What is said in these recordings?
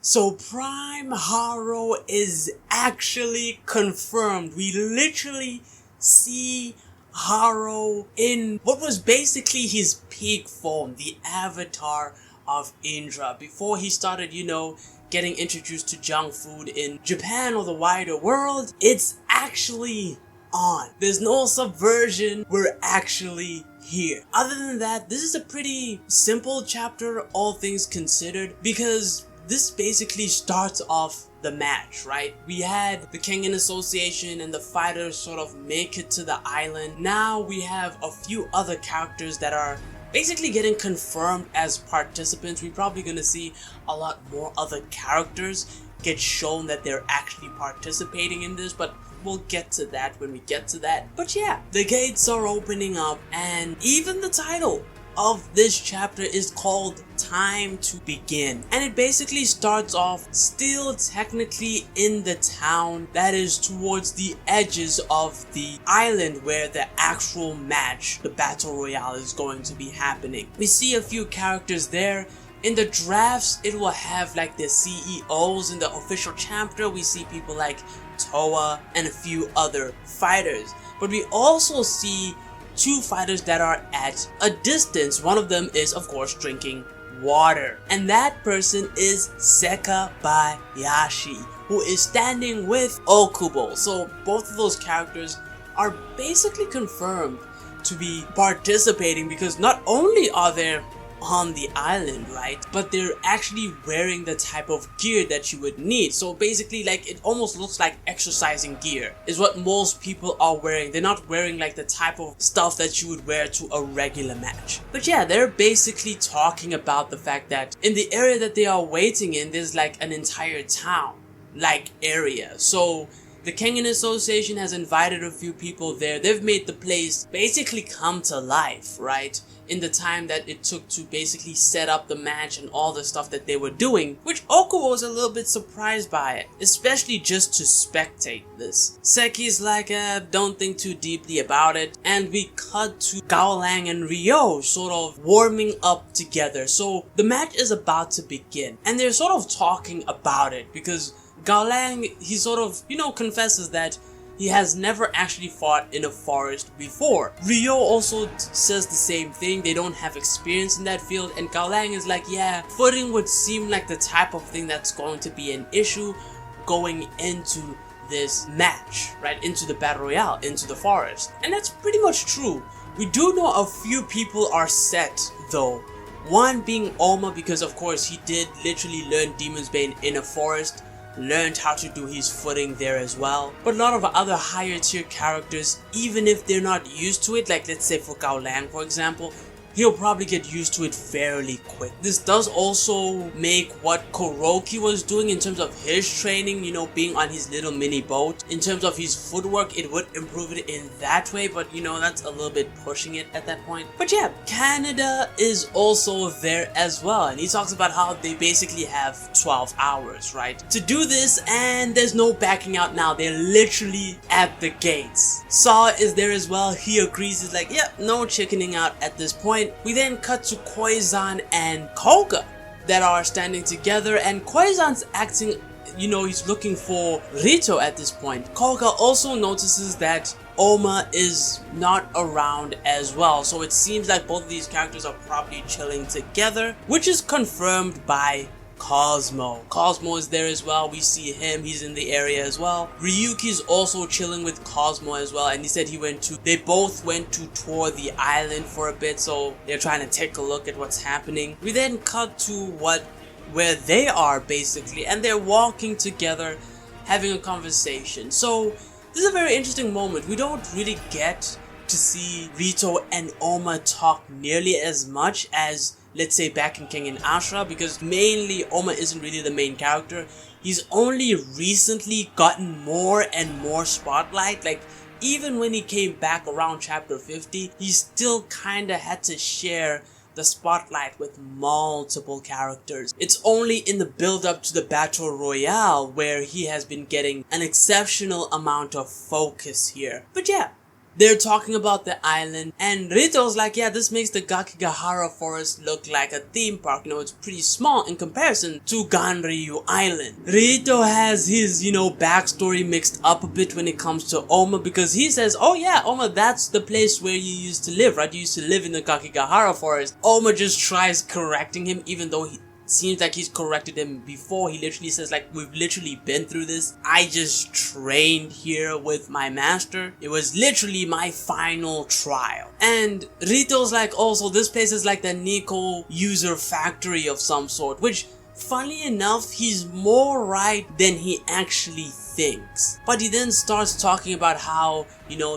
So Prime HAROU is actually confirmed. We literally see HAROU in what was basically his peak form, the avatar of Indra, before he started, getting introduced to junk food in Japan or the wider world. It's actually on. There's no subversion, we're actually here. Other than that, this is a pretty simple chapter, all things considered, because this basically starts off the match, right? We had the Kengan Association and the fighters sort of make it to the island. Now we have a few other characters that are basically getting confirmed as participants. We're probably gonna see a lot more other characters get shown that they're actually participating in this, but we'll get to that when we get to that. But yeah, the gates are opening up, and even the title of this chapter is called Time to Begin, and it basically starts off still technically in the town that is towards the edges of the island where the actual match, the battle royale, is going to be happening. We see a few characters there. In the drafts, it will have like the CEOs. In the official chapter, we see people like Toa and a few other fighters, but we also see two fighters that are at a distance. One of them is, of course, drinking water, and that person is Sekabayashi, who is standing with Okubo. So both of those characters are basically confirmed to be participating, because not only are they on the island, right, but they're actually wearing the type of gear that you would need. So basically, like, it almost looks like exercising gear is what most people are wearing. They're not wearing like the type of stuff that you would wear to a regular match. But yeah, they're basically talking about the fact that in the area that they are waiting in, there's like an entire town like area. So the Kengan Association has invited a few people there. They've made the place basically come to life, right? In the time that it took to basically set up the match and all the stuff that they were doing, which Okubo was a little bit surprised by it, especially just to spectate this. Seki's like, don't think too deeply about it, and we cut to Gaolang and Ryo sort of warming up together. So the match is about to begin, and they're sort of talking about it, because Gaolang, he sort of, confesses that he has never actually fought in a forest before. Ryo also says the same thing. They don't have experience in that field, and Gaolang is like, yeah, footing would seem like the type of thing that's going to be an issue going into this match, right? Into the battle royale, into the forest. And that's pretty much true. We do know a few people are set though. One being Oma, because of course he did literally learn Demon's Bane in a forest, learned how to do his footing there as well. But a lot of other higher tier characters, even if they're not used to it, like let's say for Gaolang for example, he'll probably get used to it fairly quick. This does also make what Kuroki was doing in terms of his training, being on his little mini boat. In terms of his footwork, it would improve it in that way, but that's a little bit pushing it at that point. But yeah, Canada is also there as well, and he talks about how they basically have 12 hours, right, to do this, and there's no backing out now. They're literally at the gates. Saw is there as well. He agrees. He's like, yeah, no chickening out at this point. We then cut to Koizan and Koga that are standing together, and Koizan's acting, he's looking for Rito at this point. Koga also notices that Oma is not around as well, so it seems like both of these characters are probably chilling together, which is confirmed by Cosmo. Cosmo is there as well. We see him, he's in the area as well. Ryuki's also chilling with Cosmo as well, and he said they both went to tour the island for a bit, so they're trying to take a look at what's happening. We then cut to where they are basically, and they're walking together having a conversation. So this is a very interesting moment. We don't really get to see Rito and Oma talk nearly as much as, let's say, back in Kengan Ashura, because mainly Oma isn't really the main character. He's only recently gotten more and more spotlight. Like, even when he came back around chapter 50, he still kinda had to share the spotlight with multiple characters. It's only in the build up to the battle royale where he has been getting an exceptional amount of focus here. But yeah, they're talking about the island, and Rito's like, yeah, this makes the Gakigahara forest look like a theme park. You know, it's pretty small in comparison to Ganryu Island. Rito has his, backstory mixed up a bit when it comes to Oma, because he says, oh yeah, Oma, that's the place where you used to live, right? You used to live in the Gakigahara forest. Oma just tries correcting him, even though he seems like he's corrected him before. He literally says, like, we've literally been through this. I just trained here with my master. It was literally my final trial. And Rito's like, oh, so this place is like the Nico user factory of some sort, which, funny enough, he's more right than he actually thinks. But he then starts talking about how,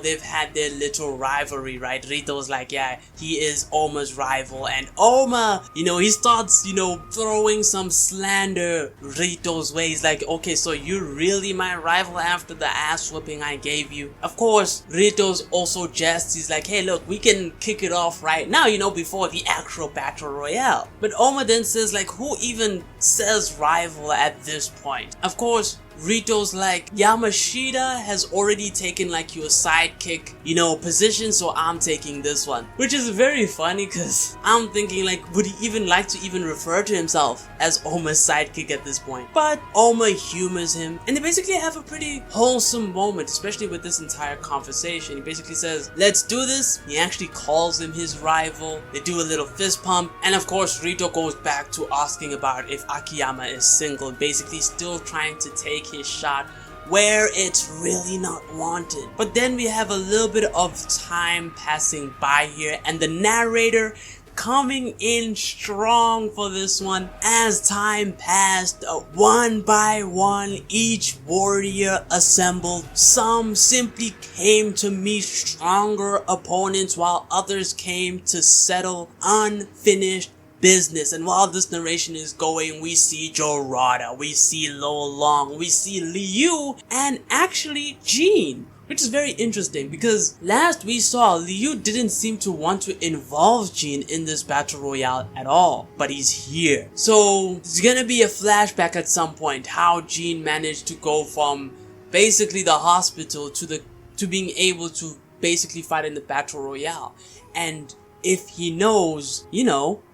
they've had their little rivalry, right? Rito's like, yeah, he is Oma's rival, and Oma, he starts, throwing some slander Rito's way. He's like, okay, so you're really my rival after the ass whooping I gave you? Of course, Rito's also jests. He's like, hey, look, we can kick it off right now, before the actual battle royale. But Oma then says, like, who even says rival at this point? Of course, Rito's like, Yamashita has already taken like your sidekick, position, so I'm taking this one. Which is very funny, because I'm thinking, like, would he even like to even refer to himself as Oma's sidekick at this point? But Oma humors him, and they basically have a pretty wholesome moment, especially with this entire conversation. He basically says, let's do this. He actually calls him his rival. They do a little fist pump, and of course Rito goes back to asking about if Akiyama is single, basically still trying to take his shot where it's really not wanted. But then we have a little bit of time passing by here, and the narrator coming in strong for this one. As time passed, one by one, each warrior assembled. Some simply came to meet stronger opponents, while others came to settle unfinished business. And while this narration is going, we see Jorada, we see Lo Long, we see Liu, and actually Jean. Which is very interesting, because last we saw, Liu didn't seem to want to involve Jean in this battle royale at all, but he's here. So it's gonna be a flashback at some point, how Jean managed to go from basically the hospital to being able to basically fight in the battle royale. And if he knows,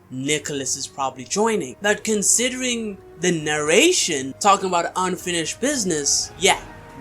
Nicholas is probably joining. But considering the narration talking about unfinished business, yeah,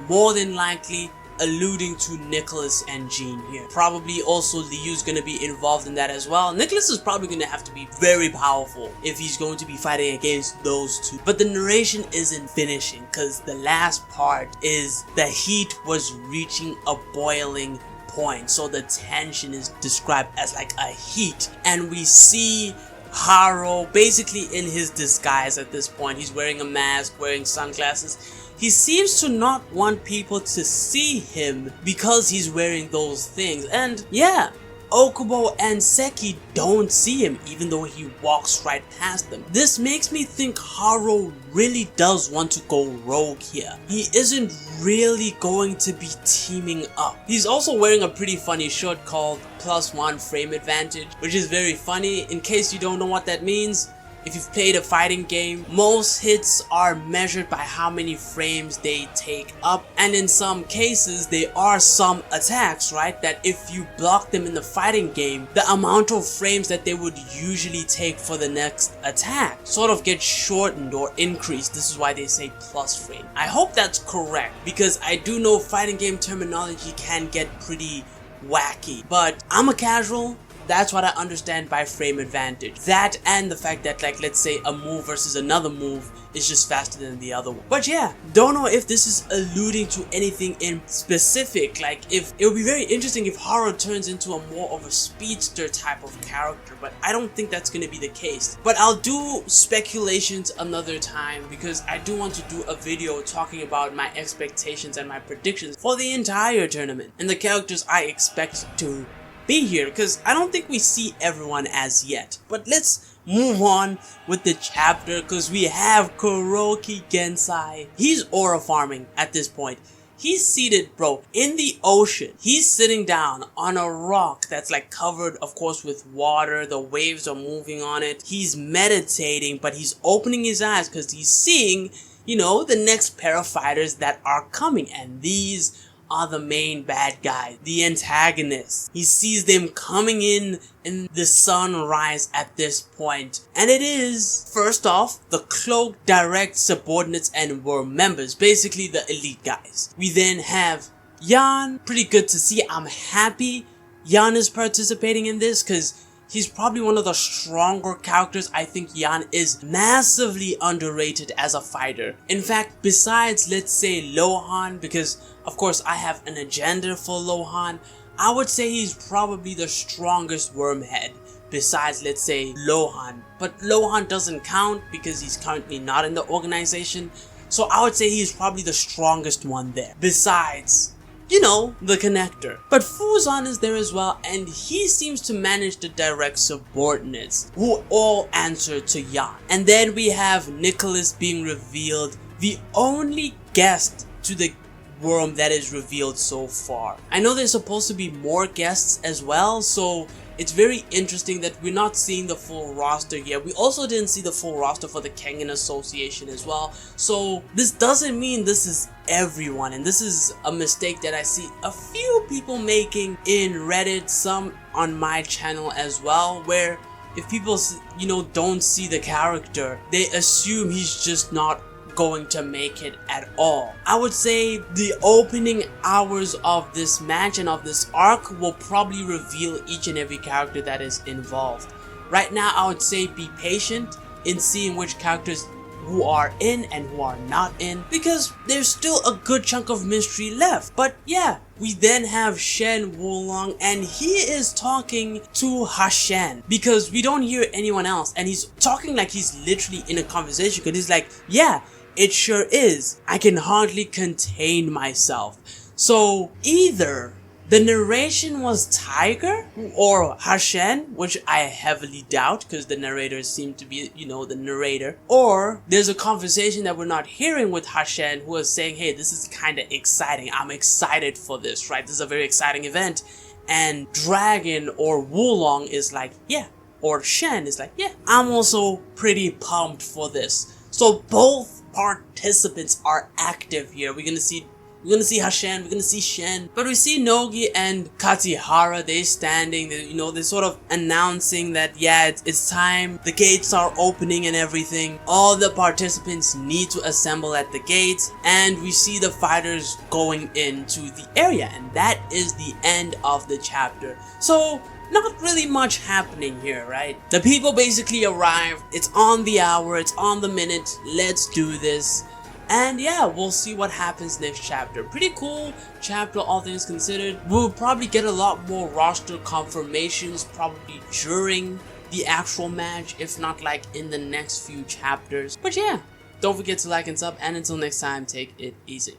more than likely alluding to Nicholas and Jean here. Probably also Liu's gonna be involved in that as well. Nicholas is probably gonna have to be very powerful if he's going to be fighting against those two. But the narration isn't finishing, because the last part is the heat was reaching a boiling point. So the tension is described as like a heat, and we see HAROU basically in his disguise at this point. He's wearing a mask, wearing sunglasses. He seems to not want people to see him because he's wearing those things. And yeah, Okubo and Seki don't see him, even though he walks right past them. This makes me think HAROU really does want to go rogue here. He isn't really going to be teaming up. He's also wearing a pretty funny shirt called +1 frame advantage, which is very funny. In case you don't know what that means, if you've played a fighting game, most hits are measured by how many frames they take up, and in some cases there are some attacks, right, that if you block them in the fighting game, the amount of frames that they would usually take for the next attack sort of gets shortened or increased. This is why they say plus frame. I hope that's correct, because I do know fighting game terminology can get pretty wacky, but I'm a casual. That's what I understand by frame advantage. That and the fact that, like, let's say a move versus another move is just faster than the other one. But yeah, don't know if this is alluding to anything in specific. Like, if it would be very interesting if HAROU turns into a more of a speedster type of character, but I don't think that's gonna be the case. But I'll do speculations another time, because I do want to do a video talking about my expectations and my predictions for the entire tournament and the characters I expect to be here, because I don't think we see everyone as yet. But let's move on with the chapter, because we have Kuroki Gensai. He's aura farming at this point. He's seated, bro, in the ocean. He's sitting down on a rock that's like covered, of course, with water. The waves are moving on it. He's meditating, but he's opening his eyes because he's seeing, the next pair of fighters that are coming, and these are the main bad guys, the antagonists. He sees them coming in the sunrise at this point. And it is, first off, the cloaked direct subordinates and worm members, basically the elite guys. We then have Jan, pretty good to see. I'm happy Jan is participating in this because he's probably one of the stronger characters. I think Jan is massively underrated as a fighter. In fact, besides, let's say, Lohan, because of course I have an agenda for Lohan, I would say he's probably the strongest wormhead besides, let's say, Lohan. But Lohan doesn't count because he's currently not in the organization. So I would say he's probably the strongest one there. Besides, you know, the connector. But Fuzan is there as well, and he seems to manage the direct subordinates who all answer to Jan. And then we have Nicholas being revealed, the only guest to the worm that is revealed so far. I know there's supposed to be more guests as well, so it's very interesting that we're not seeing the full roster here. We also didn't see the full roster for the Kengan Association as well. So this doesn't mean this is everyone, and this is a mistake that I see a few people making in Reddit, some on my channel as well, where if people, you know, don't see the character, they assume he's just not going to make it at all. I would say the opening hours of this match and of this arc will probably reveal each and every character that is involved. Right now, I would say be patient in seeing which characters who are in and who are not in, because there's still a good chunk of mystery left. But yeah, we then have Shen Wulong, and he is talking to Hashan because we don't hear anyone else, and he's talking like he's literally in a conversation, because he's like, yeah, it sure is. I can hardly contain myself. So either the narration was Tiger or Hashan, which I heavily doubt because the narrator seemed to be, you know, the narrator. Or there's a conversation that we're not hearing with Hashan, who is saying, hey, this is kind of exciting. I'm excited for this, right? This is a very exciting event. And Dragon or Wulong is like, yeah. Or Shen is like, yeah, I'm also pretty pumped for this. So both participants are active here. We're gonna see Hashan, we're gonna see Shen, but we see Nogi and Katihara. They're standing, they're sort of announcing that yeah, it's time. The gates are opening and everything. All the participants need to assemble at the gates, and we see the fighters going into the area, and that is the end of the chapter. So not really much happening here, right? The people basically arrive, it's on the hour, it's on the minute, let's do this. And yeah, we'll see what happens next chapter. Pretty cool chapter, all things considered. We'll probably get a lot more roster confirmations probably during the actual match, if not like in the next few chapters. But yeah, don't forget to like and sub, and until next time, take it easy.